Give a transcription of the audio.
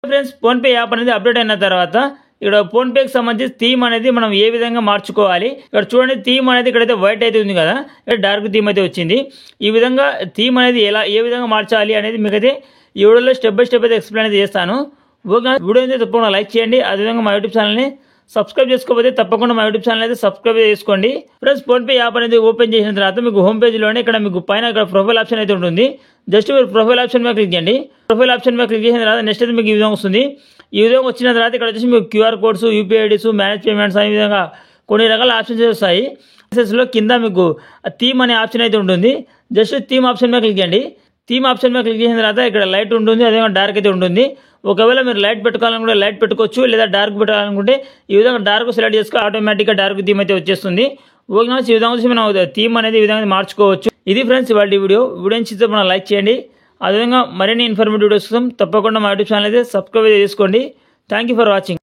Friends PhonePe app అనేది update అయిన తర్వాత ఇక్కడ ఫోన్పేకి సంబంధించి థీమ్ అనేది మనం ఏ విధంగా మార్చుకోవాలి. ఇక్కడ చూడండి, థీమ్ అనేది ఇక్కడైతే వైట్ అయితే ఉంది కదా, ఇక్కడ డార్క్ థీమ్ అయితే వచ్చింది. ఈ విధంగా థీమ్ అనేది ఏ విధంగా మార్చాలి అనేది మీకైతే ఈ వీడియోలో స్టెప్ బై స్టెప్ అయితే ఎక్స్ప్లెయిన్ అయితే చేస్తాను. ఓకే, వీడియో అయితే తప్పకుండా లైక్ చేయండి. అదేవిధంగా మా యూట్యూబ్ ఛానల్ని సబ్స్క్రైబ్ చేసుకోకపోతే తప్పకుండా మా యూట్యూబ్ ఛానల్ అయితే సబ్స్క్రైబ్ చేసుకోండి. ఫ్రెండ్స్ ఫోన్పే యాప్ అనేది ఓపెన్ చేసిన తర్వాత మీకు హోమ్ పేజ్లోనే ఇక్కడ మీకు పైన ఇక్కడ ప్రొఫైల్ ఆప్షన్ అయితే ఉంటుంది. జస్ట్ మీరు ప్రొఫైల్ ఆప్షన్ మీద క్లిక్ చేయండి. ప్రొఫైల్ ఆప్షన్ మీద క్లిక్ చేసిన తర్వాత నెక్స్ట్ అయితే మీకు ఈ విధంగా వస్తుంది. ఈ విధంగా వచ్చిన తర్వాత ఇక్కడ వచ్చేసి మీకు QR codes, UPI IDs, manage payments అనే విధంగా కొన్ని రకాల ఆప్షన్స్ వస్తాయి. లో కింద మీకు థీమ్ అనే ఆప్షన్ అయితే ఉంటుంది. జస్ట్ థీమ్ ఆప్షన్ మీద క్లిక్ చేయండి. థీమ్ ఆప్షన్ మీద క్లిక్ చేసిన తర్వాత ఇక్కడ లైట్ ఉంటుంది, అదేవిధంగా డార్క్ అయితే ఉంటుంది. ఒకవేళ మీరు లైట్ పెట్టుకోవాలనుకుంటే లైట్ పెట్టుకోవచ్చు, లేదా డార్క్ పెట్టాలనుకుంటే ఈ విధంగా డార్క్ సెలెక్ట్ చేసుకుని ఆటోమేటిక్గా డార్క్ థీమ్ అయితే వచ్చేస్తుంది. ఓకే, ఈ విధంగా వచ్చి మనం థీమ్ అనేది ఈ విధంగా మార్చుకోవచ్చు. ఇది ఫ్రెండ్స్ ఇవాళ వీడియో నచ్చితే మనం లైక్ చేయండి. అదేవిధంగా మరిన్ని ఇన్ఫర్మేటివ్ వీడియోస్ కోసం తప్పకుండా మా యూట్యూబ్ ఛానల్ అయితే సబ్స్క్రైబ్ చేసుకోండి. Thank you for watching.